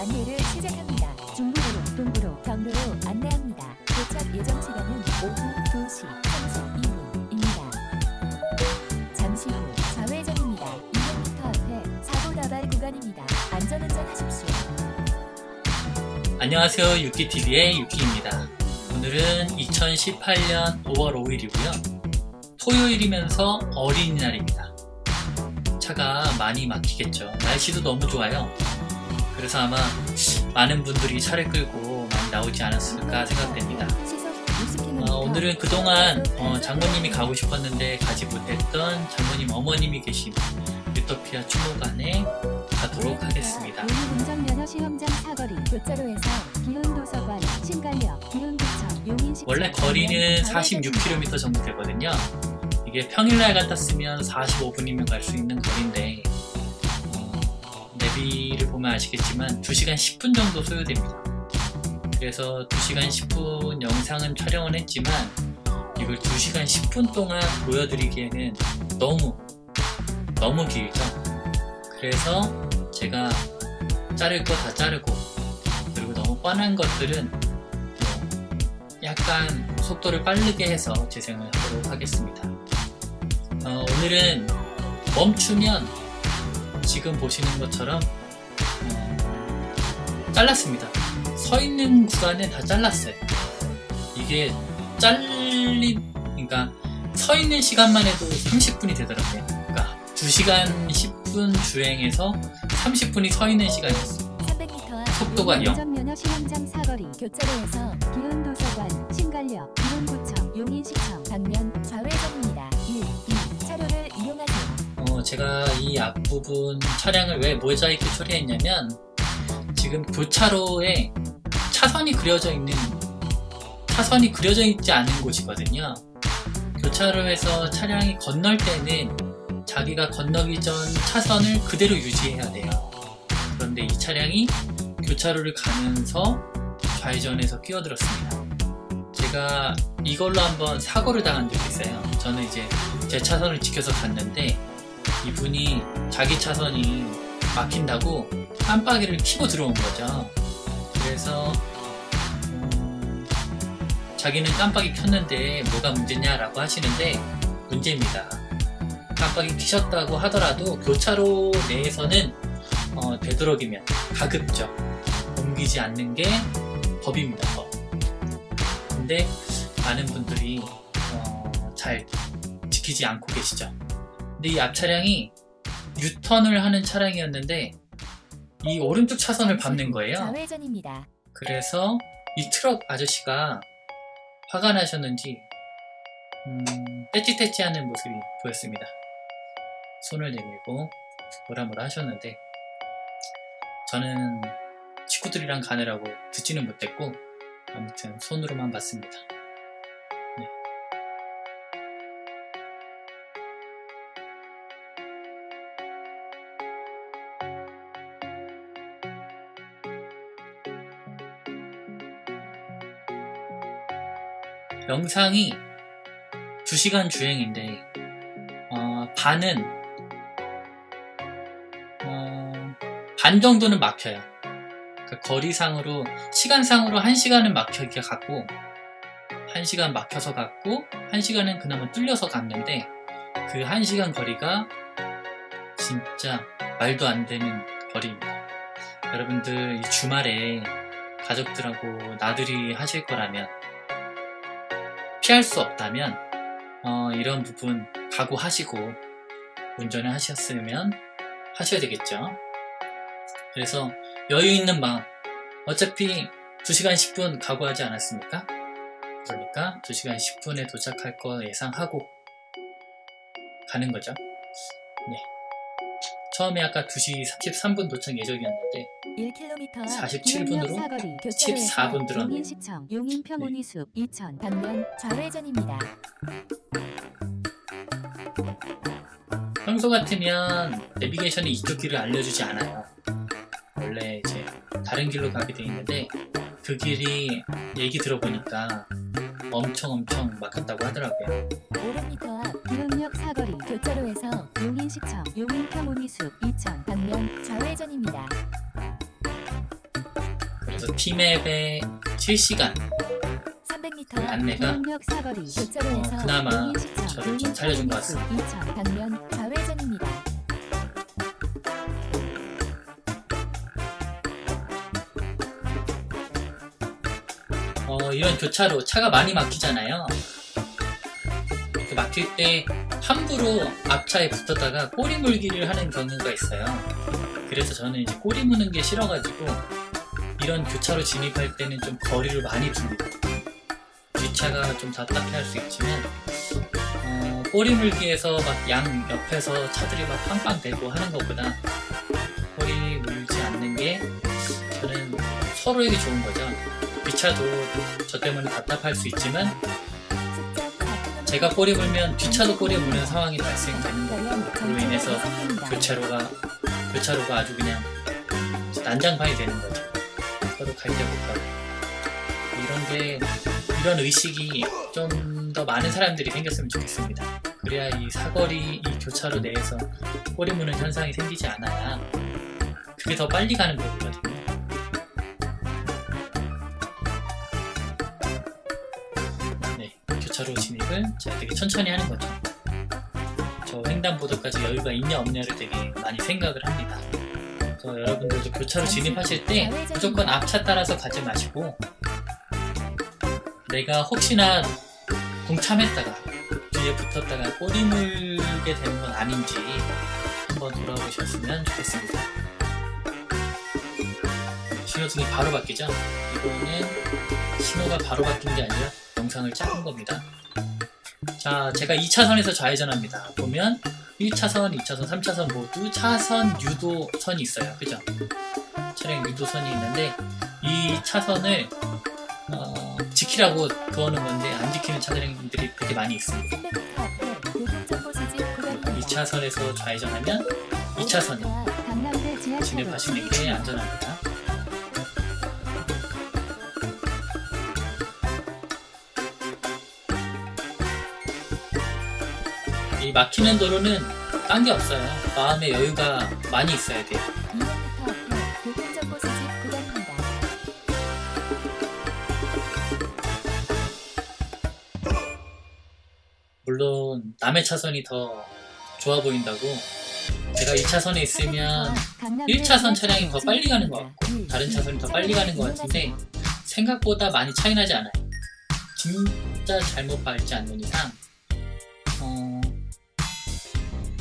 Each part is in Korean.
안내를 시작합니다. 중부도로, 동부로, 경로로 안내합니다. 도착 예정 시간은 오후 2시 32분입니다. 잠시 후 좌회전입니다. 200m 앞에 사고 다발 구간입니다. 안전운전하십시오. 안녕하세요. 유키TV의 유키입니다. 오늘은 2018년 5월 5일이고요. 토요일이면서 어린이날입니다. 차가 많이 막히겠죠. 날씨도 너무 좋아요. 그래서 아마 많은 분들이 차를 끌고 많이 나오지 않았을까 생각됩니다. 오늘은 그동안 장모님이 가고 싶었는데 가지 못했던 장모님 어머님이 계신 유토피아 추모관에 가도록 하겠습니다. 운전면허 시험장 사거리 교차로에서 기흥도서관, 신갈역, 기흥구청, 용인시청. 원래 거리는 46km 정도 되거든요. 이게 평일날 같았으면 45분이면 갈 수 있는 거리인데 내비를 보면 아시겠지만 2시간 10분 정도 소요됩니다. 그래서 2시간 10분 영상은 촬영을 했지만 이걸 2시간 10분 동안 보여드리기에는 너무 길죠. 그래서 제가 자를 거 다 자르고, 그리고 너무 뻔한 것들은 약간 속도를 빠르게 해서 재생을 하도록 하겠습니다. 오늘은 멈추면 지금 보시는 것처럼 잘랐습니다. 서 있는 구간은 다 잘랐어요. 이게 그러니까 서 있는 시간만 해도 30분이 되더라고요. 그러니까 2시간 10분 주행해서 30분이 서 있는 시간이었어요. 300m 속도가 0. 운전면허 시험장 사거리 교차로에서 기흥도서관, 신갈역, 기흥구청, 용인시청 방면 좌회전입니다. 1, 2 차로를 이용하세요. 제가 이 앞부분 차량을 왜 모자이크 처리했냐면 지금 교차로에 차선이 그려져 있지 않은 곳이거든요. 교차로에서 차량이 건널 때는 자기가 건너기 전 차선을 그대로 유지해야 돼요. 그런데 이 차량이 교차로를 가면서 좌회전해서 끼어들었습니다. 제가 이걸로 한번 사고를 당한 적이 있어요. 저는 이제 제 차선을 지켜서 갔는데 이분이 자기 차선이 막힌다고 깜빡이를 켜고 들어온 거죠. 그래서 자기는 깜빡이 켰는데 뭐가 문제냐라고 하시는데 문제입니다. 깜빡이 켜셨다고 하더라도 교차로 내에서는 되도록이면 가급적 옮기지 않는 게 법입니다. 법. 근데 많은 분들이 잘 지키지 않고 계시죠. 근데 이 앞 차량이 유턴을 하는 차량이었는데 이 오른쪽 차선을 밟는 거예요. 좌회전입니다. 그래서 이 트럭 아저씨가 화가 나셨는지 떼찌떼찌하는 모습이 보였습니다. 손을 내밀고 뭐라 하셨는데 저는 식구들이랑 가느라고 듣지는 못했고 아무튼 손으로만 봤습니다. 네. 영상이 2시간 주행인데 반은 반 정도는 막혀요. 그러니까 거리상으로 시간상으로 1시간은 막혀게 갔고 1시간 막혀서 갔고 1시간은 그나마 뚫려서 갔는데 그 1시간 거리가 진짜 말도 안 되는 거리입니다. 여러분들 이 주말에 가족들하고 나들이 하실 거라면 피할 수 없다면 이런 부분 각오하시고 운전을 하셨으면 하셔야 되겠죠. 그래서 여유 있는 마음, 어차피 2시간 10분 각오하지 않았습니까? 그러니까 2시간 10분에 도착할 거 예상하고 가는 거죠. 네. 처음에 아까 2시 33분 도착 예정이었는데 1km 47분으로 14분 들었네요. 용인시청, 용인평온이숲, 이천 방면 좌회전입니다. 평소 같으면 내비게이션이 이쪽 길을 알려주지 않아요. 원래 이제 다른 길로 가게 돼 있는데 그 길이 얘기 들어보니까 엄청 막혔다고 하더라고요. 500m 앞 기흥역 사거리 교차로에서 용인시청, 용인평온이숲, 이천 방면 좌회전입니다. 그래서 T맵의 실시간 300m 안내가 기흥역 사거리 교차로에서 그나마 용인 시청, 저를 좀 용인 살려준 것 서울역수 이천 방면 좌회전입니다. 이런 교차로 차가 많이 막히잖아요. 이렇게 막힐 때 함부로 앞차에 붙었다가 꼬리 물기를 하는 경우가 있어요. 그래서 저는 이제 꼬리 무는 게 싫어가지고 이런 교차로 진입할 때는 좀 거리를 많이 둡니다. 뒷차가 좀 답답해할 수 있지만 꼬리 물기에서 막 양 옆에서 차들이 막 빵빵 대고 하는 것보다 꼬리 물지 않는 게 저는 서로에게 좋은 거죠. 뒷차도 저 때문에 답답할 수 있지만 제가 꼬리 물면 뒷차도 꼬리 무는 상황이 발생되는 거고, 그로 인해서 교차로가 아주 그냥 난장판이 되는 거죠. 서로 갈 때 못 가고. 이런 의식이 좀 더 많은 사람들이 생겼으면 좋겠습니다. 그래야 이 사거리, 이 교차로 내에서 꼬리 무는 현상이 생기지 않아야 그게 더 빨리 가는 거거든요. 네, 교차로 진입을 제가 되게 천천히 하는 거죠. 저 횡단보도까지 여유가 있냐 없냐를 되게 많이 생각을 합니다. 그래서 여러분들도 교차로 진입하실 때 무조건 앞차 따라서 가지 마시고, 내가 혹시나 동참했다가 뒤에 붙었다가 꼬리 물게 되는 건 아닌지 한번 돌아보셨으면 좋겠습니다. 신호등이 바로 바뀌죠? 이거는 신호가 바로 바뀐 게 아니라 영상을 작은 겁니다. 자, 제가 2차선에서 좌회전합니다. 보면 1차선, 2차선, 3차선 모두 차선 유도선이 있어요. 그죠? 차량 유도선이 있는데 이 차선을 지키라고 그어놓은 건데 안 지키는 차량들이 되게 많이 있습니다. 2차선에서 좌회전하면 2차선에 진입하시는 게 안전합니다. 이 막히는 도로는 딴 게 없어요. 마음의 여유가 많이 있어야 돼요. 물론 남의 차선이 더 좋아 보인다고 제가 2차선에 있으면 1차선 차량이 더 빨리 가는 것 같고 다른 차선이 더 빨리 가는 것 같은데 생각보다 많이 차이 나지 않아요. 진짜 잘못 밟지 않는 이상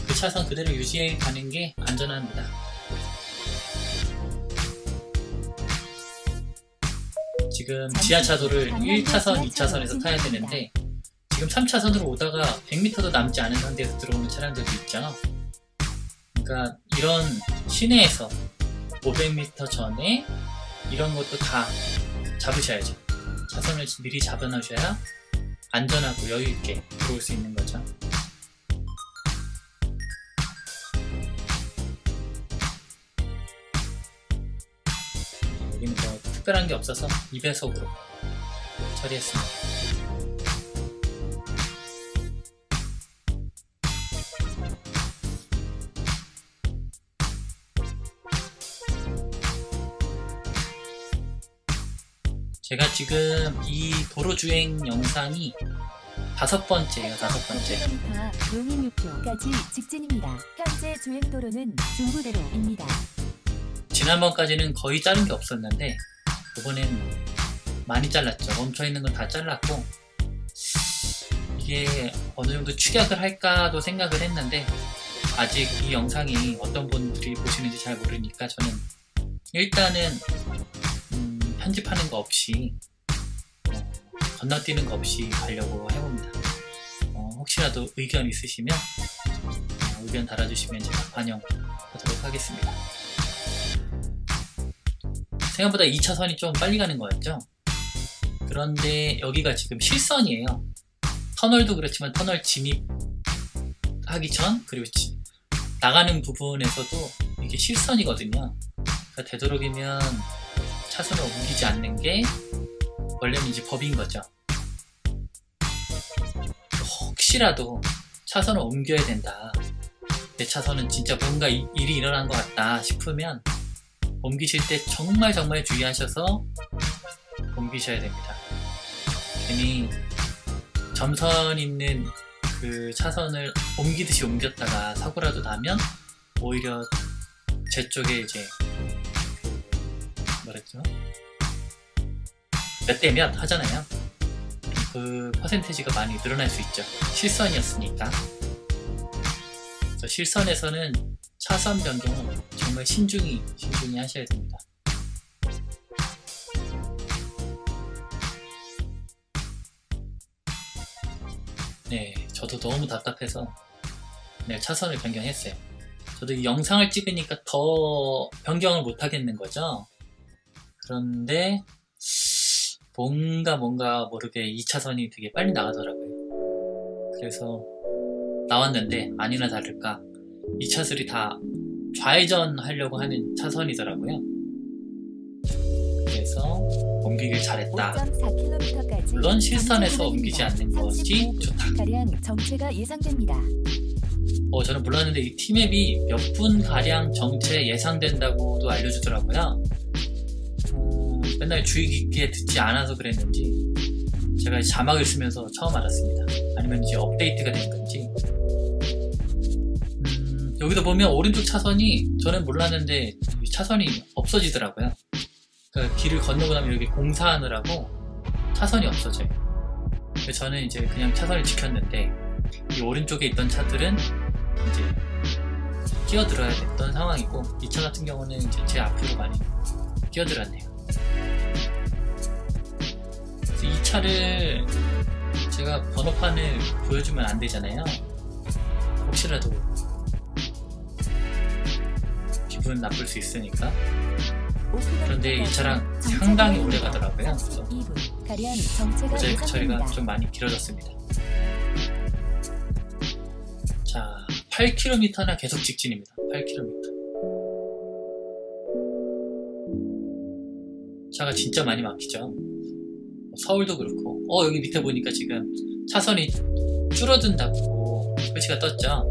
그 차선 그대로 유지해 가는 게 안전합니다. 지금 지하차도를 1차선, 2차선에서 타야 되는데 지금 3차선으로 오다가 100m도 남지 않은 상태에서 들어오는 차량들도 있죠. 그러니까 이런 시내에서 500m 전에 이런 것도 다 잡으셔야죠. 차선을 미리 잡아놓으셔야 안전하고 여유있게 들어올 수 있는 거죠. 여기는 뭐 특별한 게 없어서 2배속으로 처리했습니다. 제가 지금 이 도로주행 영상이 5번째예요. 5번째. 용인 6호까지 직진입니다. 현재 주행도로는 중부대로입니다. 지난번까지는 거의 자른 게 없었는데 이번엔 많이 잘랐죠. 멈춰있는 건 다 잘랐고 이게 어느 정도 추격을 할까도 생각을 했는데 아직 이 영상이 어떤 분들이 보시는지 잘 모르니까 저는 일단은 편집하는 거 없이 건너뛰는 거 없이 가려고 해봅니다. 혹시라도 의견 있으시면 의견 달아주시면 제가 반영하도록 하겠습니다. 생각보다 2차선이 좀 빨리 가는 거였죠. 그런데 여기가 지금 실선이에요. 터널도 그렇지만 터널 진입하기 전 그리고 나가는 부분에서도 이게 실선이거든요. 그러니까 되도록이면 차선을 옮기지 않는 게 원래는 이제 법인 거죠. 혹시라도 차선을 옮겨야 된다, 내 차선은 진짜 뭔가 일이 일어난 것 같다 싶으면 옮기실 때 정말 주의하셔서 옮기셔야 됩니다. 괜히 점선 있는 그 차선을 옮기듯이 옮겼다가 사고라도 나면 오히려 제 쪽에 이제 뭐랬죠? 몇 대 몇 하잖아요. 그 퍼센테이지가 많이 늘어날 수 있죠. 실선이었으니까. 그래서 실선에서는 차선 변경은 정말 신중히 하셔야 됩니다. 네, 저도 너무 답답해서 네, 차선을 변경했어요. 저도 이 영상을 찍으니까 더 변경을 못 하겠는 거죠. 그런데 뭔가 모르게 2차선이 되게 빨리 나가더라고요. 그래서 나왔는데 아니나 다를까 2차선이 다 좌회전 하려고 하는 차선이더라고요. 그래서 옮기길 잘했다. 5.4km까지 물론 실선에서 옮기지 않는 것이 좋다. 가량 정체가 예상됩니다. 저는 몰랐는데 이 T맵이 몇 분 가량 정체 예상된다고도 알려주더라고요. 맨날 주의 깊게 듣지 않아서 그랬는지 제가 자막을 쓰면서 처음 알았습니다. 아니면 이제 업데이트가 된 건지. 여기도 보면 오른쪽 차선이 저는 몰랐는데 차선이 없어지더라고요. 그러니까 길을 건너고 나면 여기 공사하느라고 차선이 없어져요. 그래서 저는 이제 그냥 차선을 지켰는데 이 오른쪽에 있던 차들은 이제 끼어들어야 됐던 상황이고 이 차 같은 경우는 이제 제 앞으로 많이 끼어들었네요. 그래서 이 차를 제가 번호판을 보여주면 안 되잖아요. 혹시라도 기분 나쁠 수 있으니까. 그런데 이 차랑 상당히 오래 가더라고요. 그래서 모자이크 처리가 좀 많이 길어졌습니다. 자, 8km나 계속 직진입니다. 8km. 차가 진짜 많이 막히죠. 서울도 그렇고 여기 밑에 보니까 지금 차선이 줄어든다고 표시가 떴죠.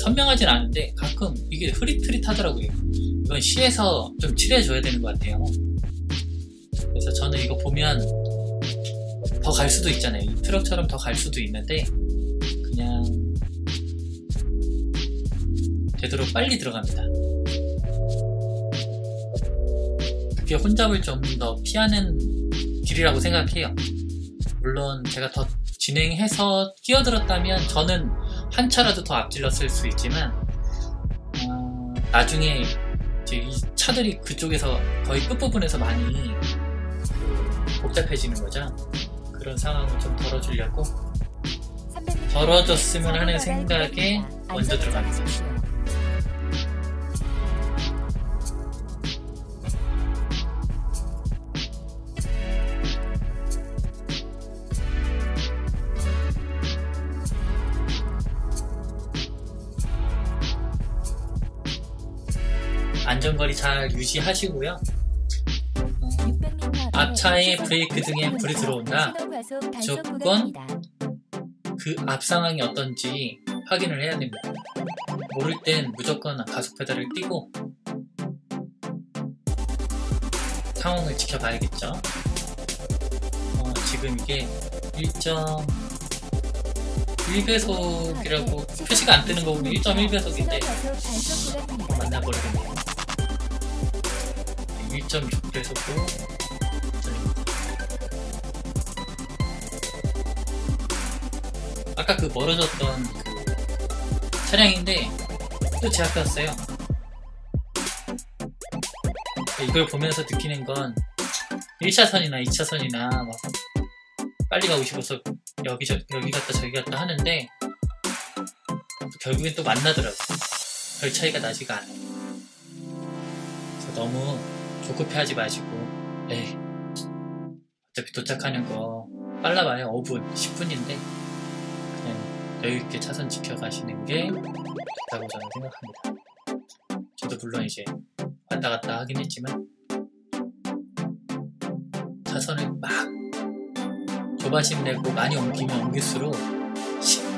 선명하진 않은데 가끔 이게 흐릿흐릿하더라고요. 이건 시에서 좀 칠해줘야 되는 것 같아요. 그래서 저는 이거 보면 더 갈 수도 있잖아요. 이 트럭처럼 더 갈 수도 있는데 그냥 되도록 빨리 들어갑니다. 그게 혼잡을 좀 더 피하는 길이라고 생각해요. 물론 제가 더 진행해서 끼어들었다면 저는 한 차라도 더 앞질렀을 수 있지만 나중에 이제 이 차들이 그쪽에서 거의 끝부분에서 많이 복잡해지는 거죠. 그런 상황을 좀 덜어주려고 덜어줬으면 하는 생각에 먼저 들어갑니다. 안전거리 잘 유지하시고요. 앞차의 브레이크 등에 불이 들어온다. 무조건 그 앞 상황이 어떤지 확인을 해야 됩니다. 모를 땐 무조건 가속 페달을 띄고 상황을 지켜봐야겠죠. 지금 이게 1.1배속이라고 표시가 안 뜨는 거 보면 1.1배속인데 맞나 모르겠네요. 1.6배속으로 아까 그 멀어졌던 그 차량인데 또 제 앞에 왔어요. 이걸 보면서 느끼는 건 1차선이나 2차선이나 막 빨리 가고 싶어서 여기 갔다 저기 갔다 하는데 결국엔 또 만나더라고요. 별 차이가 나지가 않아요. 그래서 너무 조급해하지 마시고 어차피 도착하는 거 빨라봐야 5분, 10분인데 그냥 여유있게 차선 지켜가시는 게 좋다고 저는 생각합니다. 저도 물론 이제 왔다 갔다 하긴 했지만 차선을 막 조바심 내고 많이 옮기면 옮길수록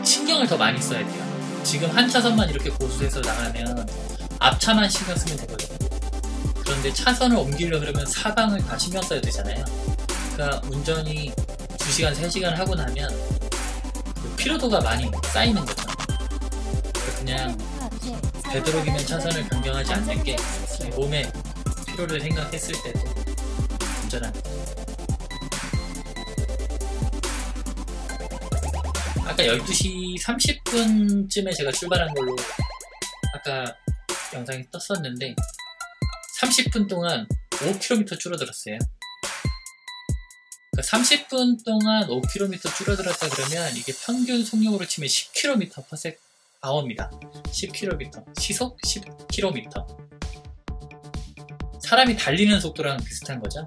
신경을 더 많이 써야 돼요. 지금 한 차선만 이렇게 고수해서 나가면 앞차만 신경 쓰면 되거든요. 그런데 차선을 옮기려고 그러면 사방을 다 신경 써야 되잖아요. 그러니까 운전이 2시간, 3시간 하고 나면 그 피로도가 많이 쌓이는 거죠. 그냥 되도록이면 차선을 변경하지 않는 게 몸의 피로를 생각했을 때도 운전하는 거예요. 아까 12시 30분쯤에 제가 출발한 걸로 아까 영상이 떴었는데 30분 동안 5km 줄어들었어요. 그러니까 30분 동안 5km 줄어들었다 그러면 이게 평균 속력으로 치면 10km/h입니다. 10km. 시속 10km. 사람이 달리는 속도랑 비슷한 거죠.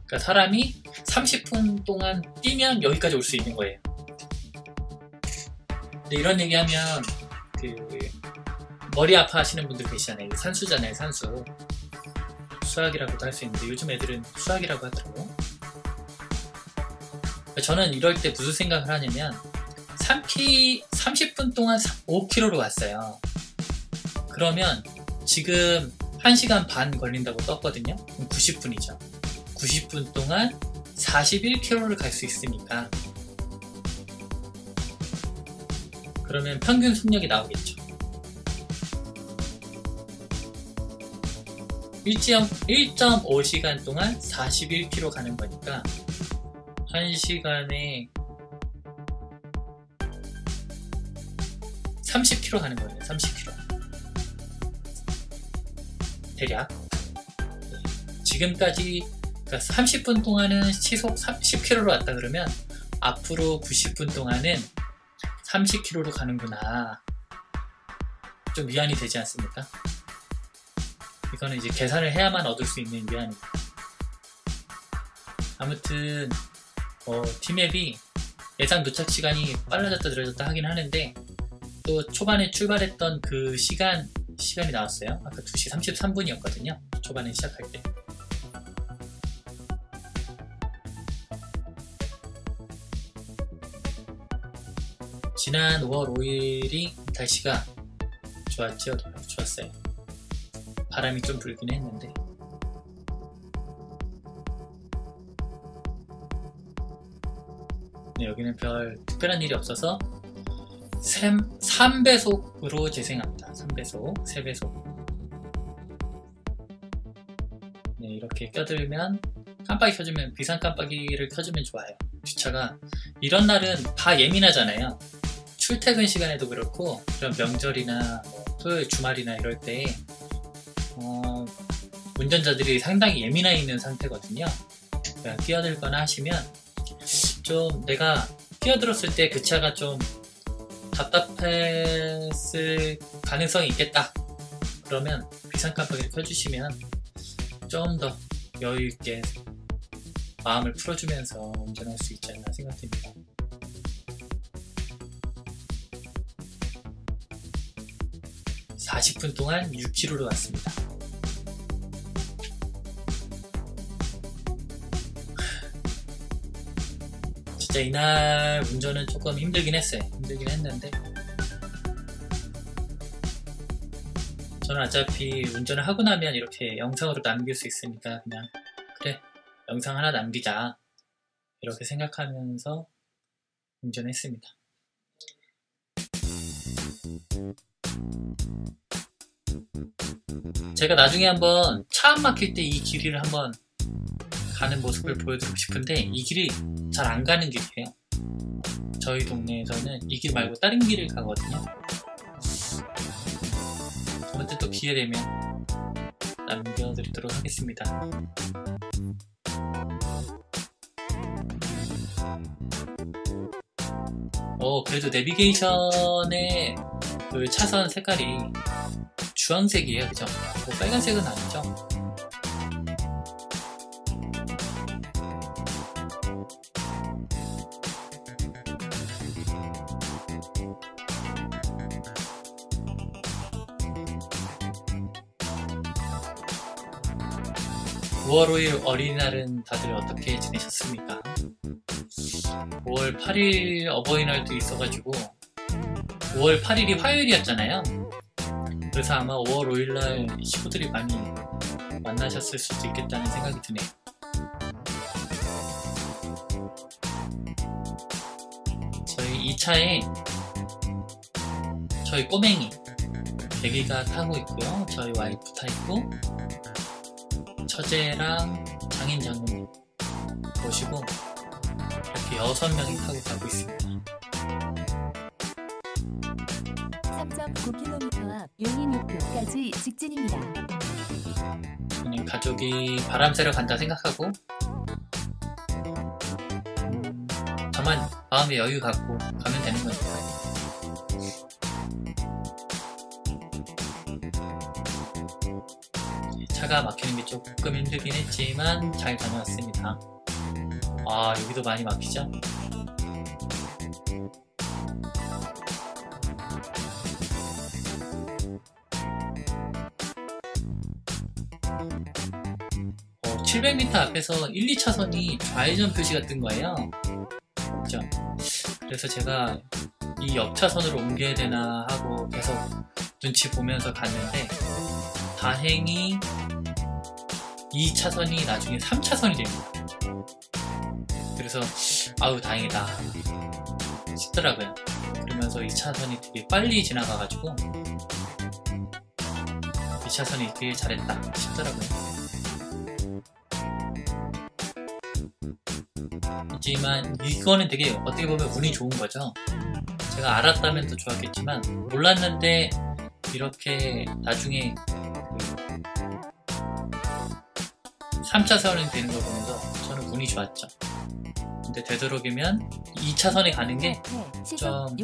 그러니까 사람이 30분 동안 뛰면 여기까지 올 수 있는 거예요. 근데 이런 얘기하면 머리 아파 하시는 분들 계시잖아요. 산수잖아요, 산수. 수학이라고도 할 수 있는데 요즘 애들은 수학이라고 하더라고요. 저는 이럴 때 무슨 생각을 하냐면 30분 동안 5km로 왔어요. 그러면 지금 1시간 반 걸린다고 떴거든요. 그럼 90분이죠. 90분 동안 41km를 갈 수 있으니까 그러면 평균 속력이 나오겠죠. 1.5시간 동안 41km 가는 거니까 1시간에 30km 가는 거예요. 30km 대략. 지금까지 그러니까 30분 동안은 시속 10km로 왔다 그러면 앞으로 90분 동안은 30km로 가는구나. 좀 위안이 되지 않습니까? 이거는 이제 계산을 해야만 얻을 수 있는 위안입니다. 아무튼 T맵이 예상 도착 시간이 빨라졌다 느려졌다 하긴 하는데 또 초반에 출발했던 그 시간이 나왔어요. 아까 2시 33분이었거든요. 초반에 시작할 때. 지난 5월 5일이 날씨가 좋았죠? 좋았어요. 바람이 좀 불긴 했는데 네, 여기는 별 특별한 일이 없어서 3배속으로 재생합니다. 3배속, 3배속. 네, 이렇게 껴들면 깜빡이 켜주면 비상 깜빡이를 켜주면 좋아요. 주차가 이런 날은 다 예민하잖아요. 출퇴근 시간에도 그렇고 그런 명절이나 토요일 주말이나 이럴 때 운전자들이 상당히 예민해 있는 상태거든요. 그러니까 끼어들거나 하시면 좀 내가 끼어들었을 때 그 차가 좀 답답했을 가능성이 있겠다. 그러면 비상 깜빡이를 켜주시면 좀 더 여유있게 마음을 풀어주면서 운전할 수 있지 않나 생각됩니다. (40분) 동안 6km로 왔습니다. 진짜 이날 운전은 조금 힘들긴 했어요. 힘들긴 했는데 저는 어차피 운전을 하고 나면 이렇게 영상으로 남길 수 있으니까 그냥 그래 영상 하나 남기자 이렇게 생각하면서 운전했습니다. 제가 나중에 한번 차 안 막힐 때 이 길이를 한번 가는 모습을 보여드리고 싶은데 이 길이 잘 안 가는 길이에요. 저희 동네에서는 이 길 말고 다른 길을 가거든요. 아무튼 또 기회 되면 남겨드리도록 하겠습니다. 그래도 내비게이션의 그 차선 색깔이 주황색이에요. 그죠? 뭐 빨간색은 아니죠? (5월 5일) 어린이날은 다들 어떻게 지내셨습니까? 5월 8일 어버이날도 있어가지고 5월 8일이 화요일이었잖아요. 그래서 아마 5월 5일날 식구들이 많이 만나셨을 수도 있겠다는 생각이 드네요. 저희 이 차에 저희 꼬맹이 애기가 타고 있고요. 저희 와이프 타 있고 처제랑 장인 장모님 모시고 이렇게 6명이 타고 가고 있습니다. 3.9km 앞 용인육교까지 직진입니다. 그냥 가족이 바람 쐬러 간다 생각하고 저만 마음의 여유 갖고 가면 되는 거니까. 차가 막히는 게 조금 힘들긴 했지만 잘 다녀왔습니다. 아, 여기도 많이 막히죠? 어, 700m 앞에서 1, 2차선이 좌회전 표시가 뜬 거예요. 그죠? 그래서 제가 이 옆차선으로 옮겨야 되나 하고 계속 눈치 보면서 갔는데 다행히 2차선이 나중에 3차선이 됩니다. 그래서 아우 다행이다 싶더라고요. 그러면서 2차선이 되게 빨리 지나가가지고 2차선이 되게 잘했다 싶더라고요. 하지만 이거는 되게 어떻게 보면 운이 좋은 거죠. 제가 알았다면 더 좋았겠지만 몰랐는데 이렇게 나중에 3차선이 되는 걸 보면서 저는 운이 좋았죠. 근데 되도록이면 2차선에 가는 게 좀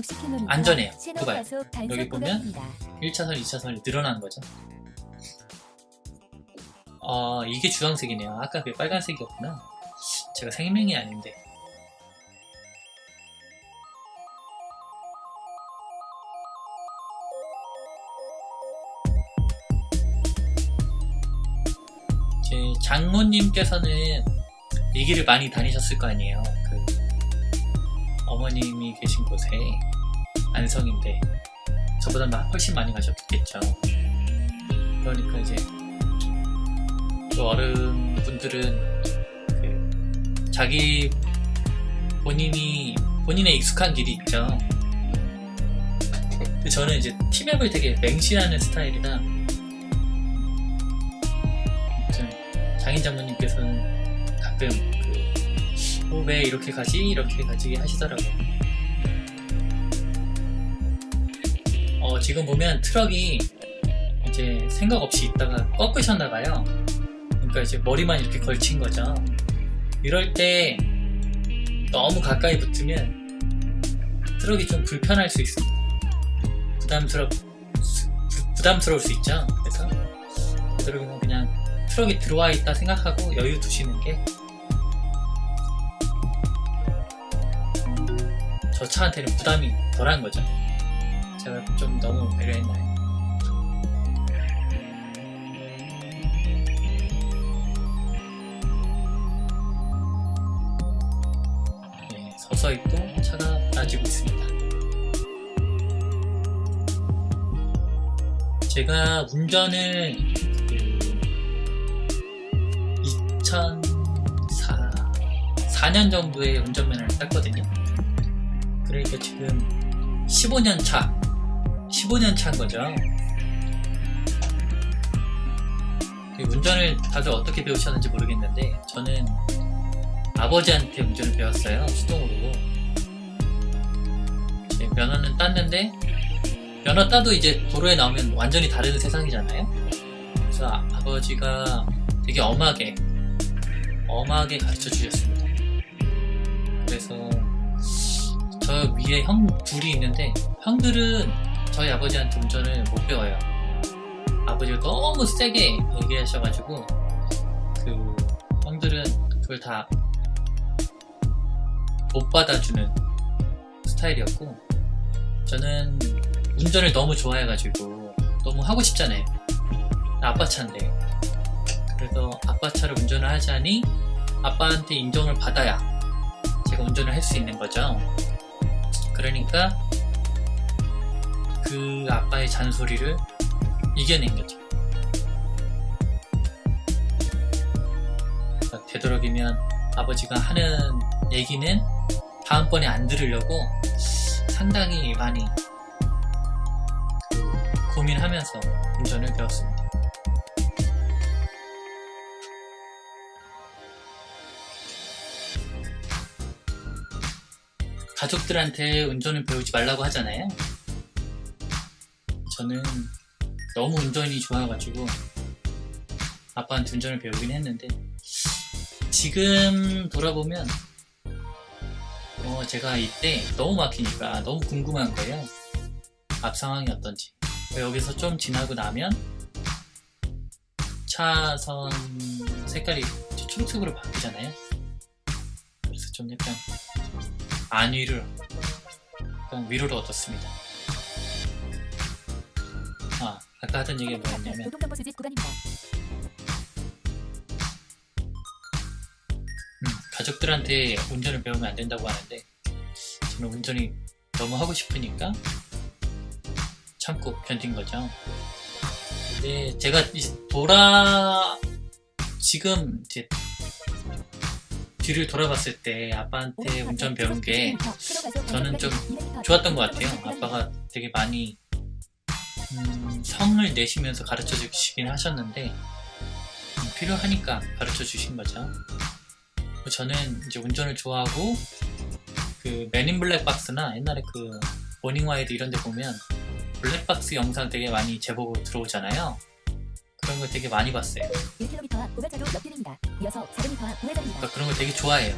안전해요. 누가요? 여기 보면 1차선, 2차선이 늘어난 거죠. 이게 주황색이네요. 아까 그게 빨간색이었구나. 제가 생명이 아닌데. 제 장모님께서는 이 길을 많이 다니셨을 거 아니에요. 그 어머님이 계신 곳에 안성인데 저보다 훨씬 많이 가셨겠죠. 그러니까 이제 그 어른분들은 그 자기 본인의 익숙한 길이 있죠. 근데 저는 이제 티맵을 되게 맹신하는 스타일이라 장인 장모님께서는 가끔 왜 이렇게 가지? 이렇게 가지 하시더라고요. 지금 보면 트럭이 이제 생각 없이 있다가 꺾으셨나봐요. 그러니까 이제 머리만 이렇게 걸친 거죠. 이럴 때 너무 가까이 붙으면 트럭이 좀 불편할 수 있습니다. 부담스러울 수 있죠. 그래서 되도록이면 그냥 트럭이 들어와 있다 생각하고 여유 두시는 게 저 차한테는 부담이 덜한 거죠. 제가 좀 너무 배려했나요? 네, 서서히 또 차가 나지고 있습니다. 제가 운전을 2004년 정도에 운전면허를 땄거든요. 그러니까 지금 15년 차인 거죠. 운전을 다들 어떻게 배우셨는지 모르겠는데 저는 아버지한테 운전을 배웠어요. 수동으로. 면허는 땄는데 면허 따도 이제 도로에 나오면 완전히 다른 세상이잖아요. 그래서 아버지가 되게 엄하게 가르쳐 주셨습니다. 그래서 저 위에 형 둘이 있는데 형들은 저희 아버지한테 운전을 못 배워요. 아버지가 너무 세게 얘기하셔가지고 그 형들은 그걸 다 못 받아주는 스타일이었고 저는 운전을 너무 좋아해가지고 너무 하고 싶잖아요. 아빠 차인데. 그래서 아빠 차를 운전을 하자니 아빠한테 인정을 받아야 제가 운전을 할 수 있는 거죠. 그러니까 그 아빠의 잔소리를 이겨낸 거죠. 되도록이면 아버지가 하는 얘기는 다음번에 안 들으려고 상당히 많이 고민하면서 운전을 배웠습니다. 가족들한테 운전을 배우지 말라고 하잖아요. 저는 너무 운전이 좋아가지고 아빠한테 운전을 배우긴 했는데, 지금 돌아보면 제가 이때 너무 막히니까 너무 궁금한 거예요. 앞 상황이 어떤지. 여기서 좀 지나고 나면 차선 색깔이 초록색으로 바뀌잖아요. 그래서 좀 약간 안위를, 약간 위로를 얻었습니다. 아까 하던 얘기가 뭐였냐면, 교통정보 수집 구간입니다. 가족들한테 운전을 배우면 안 된다고 하는데, 저는 운전이 너무 하고 싶으니까 참고 견딘 거죠. 근데 제가 지금 이제 뒤를 돌아봤을 때 아빠한테 운전 배운 게 저는 좀 좋았던 것 같아요. 아빠가 되게 많이 성을 내시면서 가르쳐 주시긴 하셨는데, 필요하니까 가르쳐 주신 거죠. 저는 이제 운전을 좋아하고, 그 맨인 블랙 박스나 옛날에 그 모닝와이드 이런 데 보면 블랙박스 영상 되게 많이 제보로 들어오잖아요. 그런 거 되게 많이 봤어요. 1km 앞 고가차도 옆길입니다. 이어서 400m 앞 우회전입니다. 그러니까 그런 거 되게 좋아해요.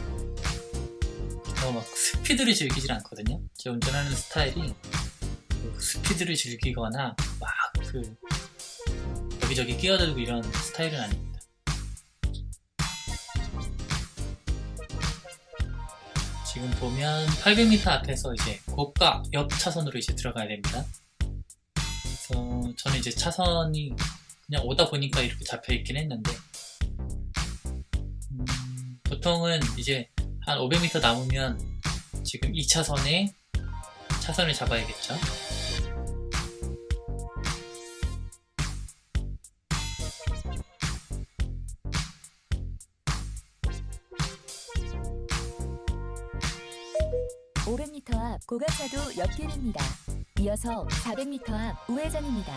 막 스피드를 즐기질 않거든요. 제가 운전하는 스타일이 스피드를 즐기거나 막 여기저기 끼어들고 이런 스타일은 아닙니다. 지금 보면 800m 앞에서 이제 고가 옆 차선으로 이제 들어가야 됩니다. 그래서 저는 이제 차선이 그냥 오다 보니까 이렇게 잡혀 있긴 했는데, 보통은 이제 한 500m 남으면 지금 2차선에 차선을 잡아야겠죠. (500m) 앞 고가차도 옆길입니다. 이어서 400m 앞 우회전입니다.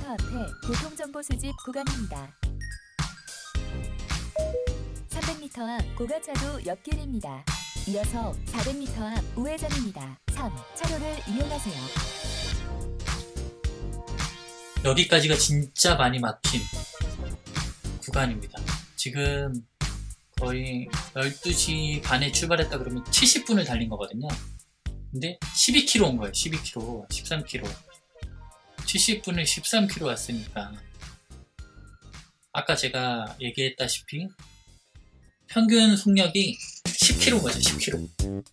앞에 교통정보 수집 구간입니다. 300m 앞 고가차도 옆길입니다. 이어서 400m 앞 우회전입니다. 3. 차로를 이용하세요. 여기까지가 진짜 많이 막힌 구간입니다. 지금 거의 12시 반에 출발했다 그러면 70분을 달린 거거든요. 근데 12km 온 거예요. 12km, 13km. 70분을 13km 왔으니까, 아까 제가 얘기했다시피 평균 속력이 10km인 거죠. 10km.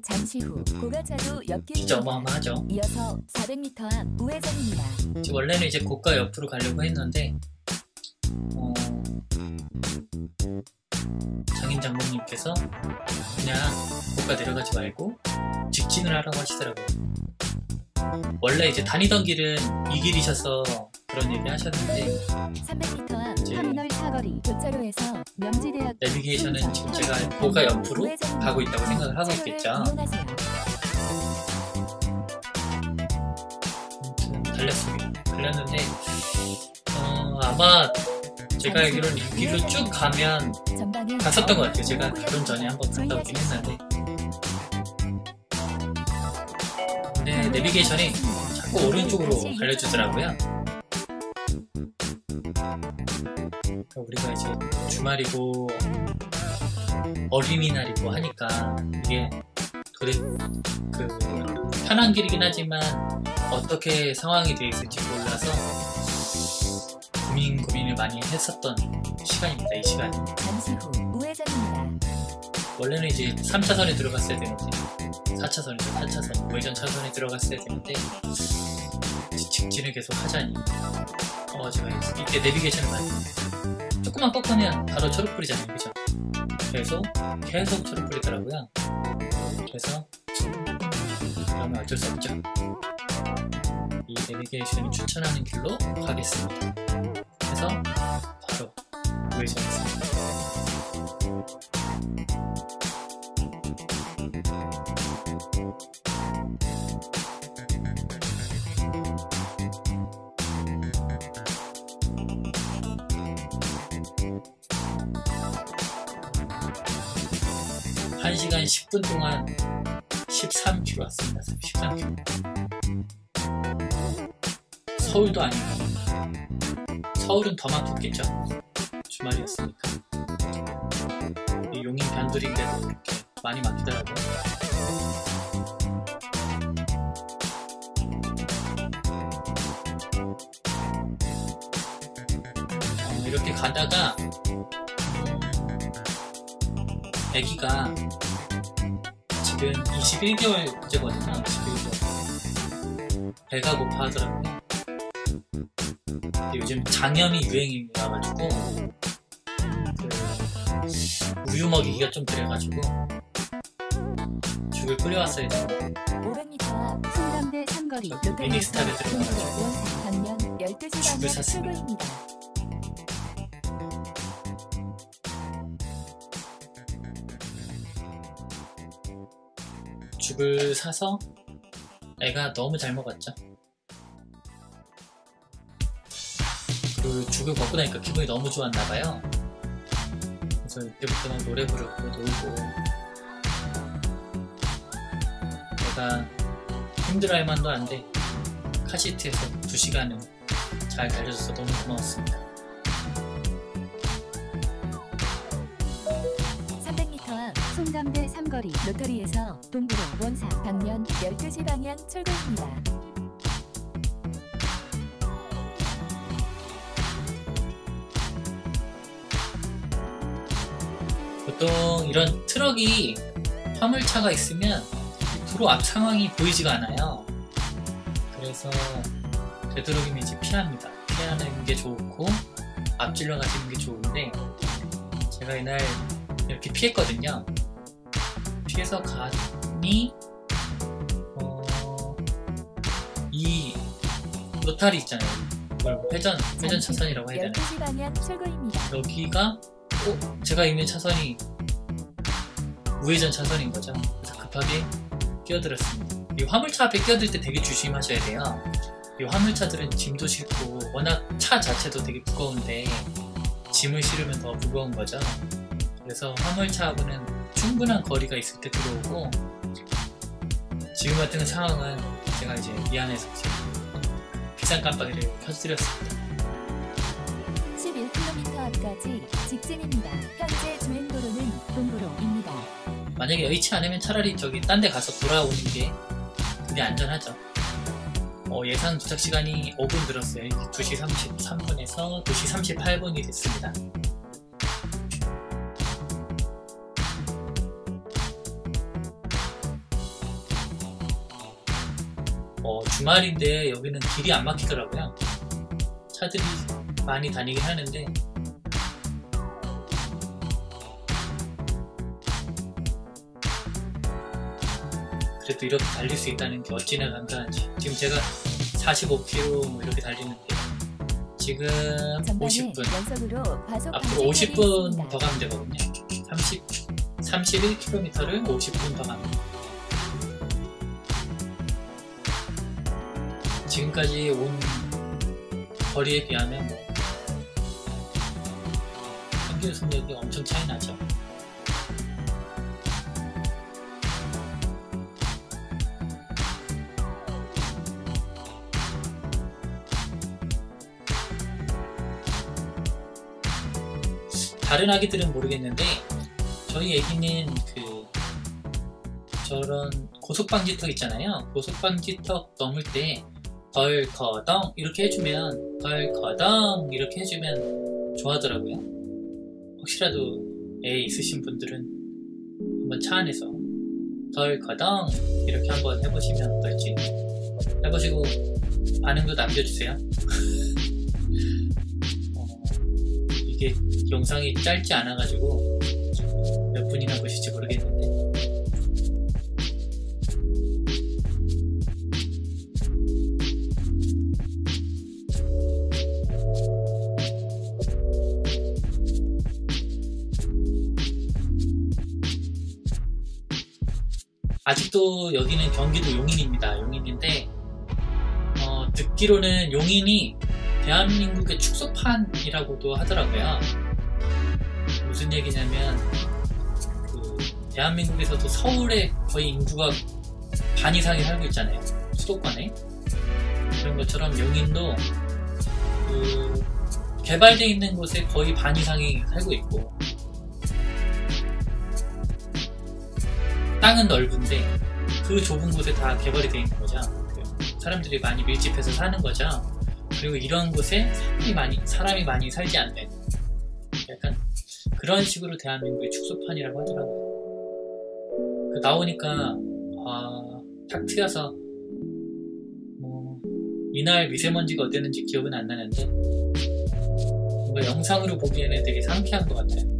잠시 후 고가차도 옆길 진짜 어마어마하죠. 이어서 400m 앞 우회전입니다. 원래는 이제 고가 옆으로 가려고 했는데 장인 장모님께서 그냥 고가 내려가지 말고 직진을 하라고 하시더라고요. 원래 이제 다니던 길은 이 길이셔서 그런 얘기 하셨는데, 300m 앞 터미널 사거리 교차로에서 명지대학 내비게이션은 지금 제가 고가 옆으로 가고 있다고 생각을 하고 있겠죠. 달렸는데 아마 제가 알기로는 이 길로 쭉 가면 갔었던 것 같아요. 제가 결혼 전에 한번 갔다 오긴 했는데, 근데 내비게이션이 자꾸 오른쪽으로 알려주더라고요. 우리가 이제 주말이고 어린이날이고 하니까 이게 편한 길이긴 하지만 어떻게 상황이 되어 있을지 몰라서 고민을 많이 했었던 시간입니다. 이 시간이. 잠시 후 우회전입니다. 원래는 이제 3차선에 들어갔어야 되는데, 4차선이죠. 4차선 우회전 차선에 들어갔어야 되는데 직진을 계속 하자니 제가 이때 내비게이션을 많이 조금만 꺾으면 바로 초록불이잖아요. 그죠? 계속 초록 뿌리더라고요. 그래서 그러면 어쩔 수 없죠. 이 내비게이션이 추천하는 길로 가겠습니다. 그래서 바로 우회전했습니다. 한 시간 10분 동안 13km 왔습니다. 13km. 서울도 아니고 서울은 더 막혔겠죠. 주말이었으니까. 이 용인 변두리인데도 이렇게 많이 막히더라고요. 이렇게 가다가 아기가 지금 21개월째거든요. 21개월. 배가 고파 하더라고요. 요즘 장염이 유행이라가지고 우유 먹이기가 좀 그래가지고 죽을 끓여왔어야 되는데 500m 송담대 삼거리 미니스탑에 들어가가지고 방면 12시 죽을 방향 샀습니다. 출구입니다. 죽을 사서 애가 너무 잘 먹었죠. 그리고 죽을 먹고 나니까 기분이 너무 좋았나봐요. 그래서 이때부터는 노래 부르고 놀고, 애가 힘들어할 만도 한데 카시트에서 2시간은 잘 달려줘서 너무 고마웠습니다. 300m 앞 송담대 삼거리 로터리에서 동부로 원산 방면 12시 방향 출구입니다. 보통 이런 트럭이 화물차가 있으면 도로 앞 상황이 보이지가 않아요. 그래서 되도록이면 이제 피합니다. 피하는 게 좋고 앞질러 가시는 게 좋은데 제가 이날 이렇게 피했거든요. 피해서 가니 이 로타리 있잖아요. 회전 차선이라고 해야 되나요? 12시 방향 출구입니다. 여기가 제가 있는 차선이 우회전 차선인 거죠. 그래서 급하게 끼어들었습니다. 이 화물차 앞에 끼어들 때 되게 조심하셔야 돼요. 이 화물차들은 짐도 싣고 워낙 차 자체도 되게 무거운데 짐을 실으면 더 무거운 거죠. 그래서 화물차하고는 충분한 거리가 있을 때 들어오고, 지금 같은 상황은 제가 이제 미안해서 비상 깜빡이를 켜드렸습니다. 11km 앞까지 직진입니다. 현재 주행도로는 동부로입니다. 만약에 여의치 않으면 차라리 저기 딴 데 가서 돌아오는 게 그게 안전하죠. 예상 도착 시간이 5분 늘었어요. 2시 33분에서 2시 38분이 됐습니다. 주말인데 여기는 길이 안 막히더라고요. 차들이 많이 다니긴 하는데 그래도 이렇게 달릴 수 있다는 게 어찌나 감사한지. 지금 제가 45km 뭐 이렇게 달리는데 지금 50분, 앞으로 50분 더 가면 되거든요. 31km를 50분 더 가면 돼요. 지금까지 온 거리에 비하면 평균 속력이 엄청 차이 나죠. 다른 아기들은 모르겠는데 저희 애기는 저런 고속방지턱 있잖아요. 고속방지턱 넘을 때 덜커덩 이렇게 해주면 좋아하더라고요. 혹시라도 애 있으신 분들은 한번 차 안에서 덜커덩 이렇게 한번 해보시면 어떨지 해보시고 반응도 남겨주세요. 이게 영상이 짧지 않아가지고 몇 분이나 보실지 모르겠는데 아직도 여기는 경기도 용인입니다. 용인인데 듣기로는 용인이 대한민국의 축소판이라고도 하더라고요. 무슨 얘기냐면 대한민국에서도 서울에 거의 인구가 반 이상이 살고 있잖아요. 수도권에. 그런 것처럼 용인도 개발되어 있는 곳에 거의 반 이상이 살고 있고 땅은 넓은데 그 좁은 곳에 다 개발이 되어 있는 거죠. 사람들이 많이 밀집해서 사는 거죠. 그리고 이런 곳에 사람이 많이 살지 않는 약간 그런 식으로 대한민국의 축소판이라고 하더라고요. 나오니까 탁 트여서 이날 미세먼지가 어땠는지 기억은 안 나는데 뭔가 영상으로 보기에는 되게 상쾌한 것 같아요.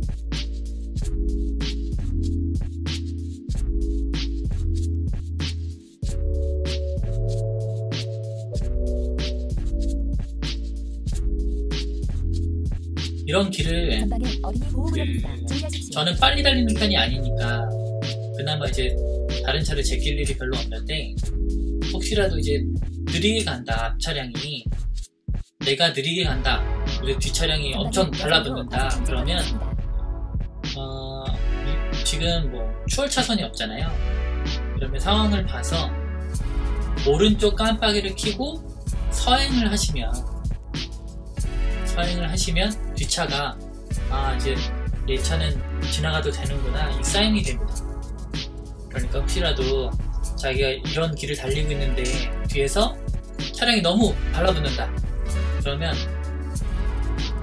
이런 길을 저는 빨리 달리는 편이 아니니까 그나마 이제 다른 차를 제낄 일이 별로 없는데 혹시라도 이제 느리게 간다 앞 차량이 내가 느리게 간다 그리고 뒷 차량이 엄청 달라붙는다 그러면 지금 뭐 추월 차선이 없잖아요. 그러면 상황을 봐서 오른쪽 깜빡이를 켜고 서행을 하시면 뒷차가 이제 얘 차는 지나가도 되는구나 이 사인이 됩니다. 그러니까 혹시라도 자기가 이런 길을 달리고 있는데 뒤에서 차량이 너무 달라붙는다 그러면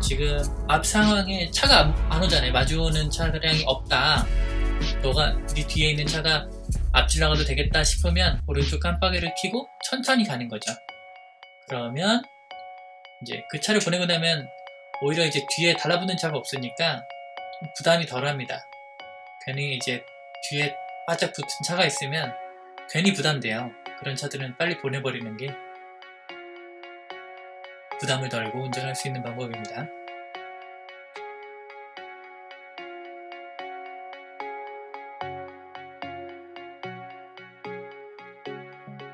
지금 앞 상황에 차가 안 오잖아요. 마주오는 차량이 없다. 네 뒤에 있는 차가 앞 지나가도 되겠다 싶으면 오른쪽 깜빡이를 켜고 천천히 가는 거죠. 그러면 이제 그 차를 보내고 나면 오히려 이제 뒤에 달라붙는 차가 없으니까 부담이 덜합니다. 괜히 이제 뒤에 바짝 붙은 차가 있으면 괜히 부담돼요. 그런 차들은 빨리 보내버리는 게 부담을 덜고 운전할 수 있는 방법입니다.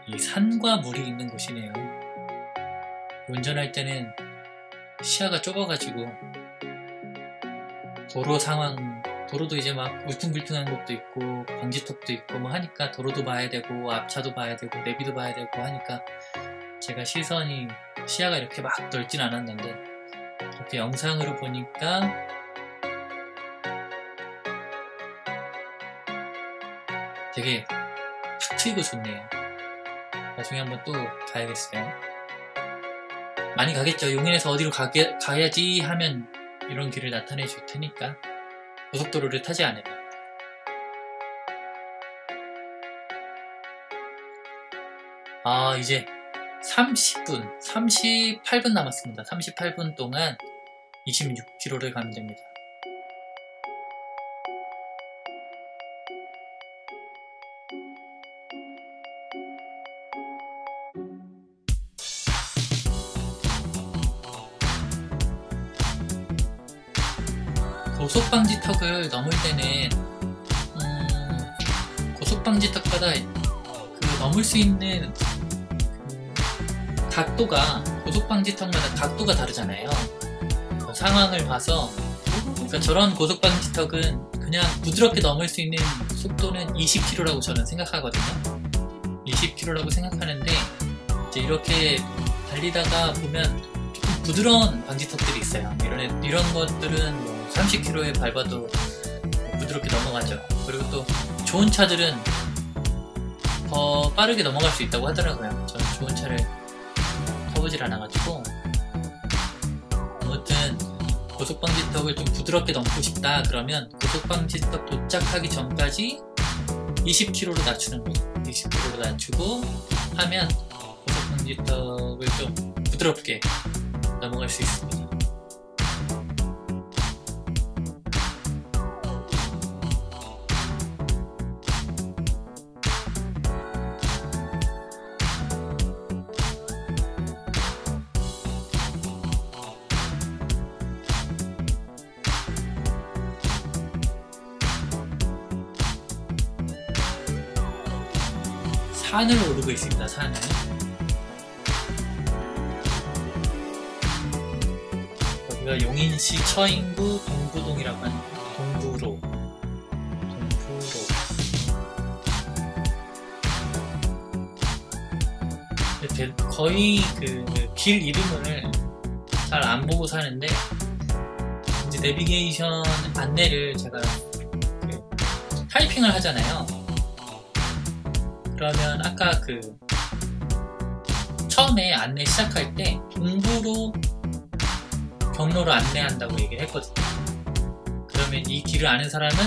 이 산과 물이 있는 곳이네요. 운전할 때는 시야가 좁아가지고 도로도 이제 막 울퉁불퉁한 곳도 있고 방지턱도 있고 뭐 하니까 도로도 봐야 되고 앞차도 봐야 되고 내비도 봐야 되고 하니까 제가 시야가 이렇게 막 넓진 않았는데 이렇게 영상으로 보니까 되게 탁 트이고 좋네요. 나중에 한번 또 가야겠어요. 많이 가겠죠. 용인에서 어디로 가야지 하면 이런 길을 나타내 줄 테니까 고속도로를 타지 않으면. 이제 38분 남았습니다. 38분 동안 26km를 가면 됩니다. 고속방지턱을 넘을 때는 고속방지턱마다 넘을 수 있는 각도가 고속방지턱마다 각도가 다르잖아요. 상황을 봐서 그러니까 저런 고속방지턱은 그냥 부드럽게 넘을 수 있는 속도는 20km라고 저는 생각하거든요. 20km라고 생각하는데 이제 이렇게 달리다가 보면 조금 부드러운 방지턱들이 있어요. 이런 것들은 뭐 30km에 밟아도 부드럽게 넘어가죠. 그리고 또 좋은 차들은 더 빠르게 넘어갈 수 있다고 하더라고요. 저는 좋은 차를 타보질 않아가지고. 아무튼 고속방지턱을 좀 부드럽게 넘고 싶다 그러면 고속방지턱 도착하기 전까지 20km로 낮추는 거예요. 20km로 낮추고 하면 고속방지턱을 좀 부드럽게 넘어갈 수 있습니다. 산을 오르고 있습니다. 산을. 여기가 용인시 처인구 동부동이라고 하는 동부로. 거의 그 길 이름을 잘 안 보고 사는데, 이제 내비게이션 안내를 제가 타이핑을 하잖아요. 그러면 아까 처음에 안내 시작할 때 동부로 경로를 안내한다고 얘기를 했거든요. 그러면 이 길을 아는 사람은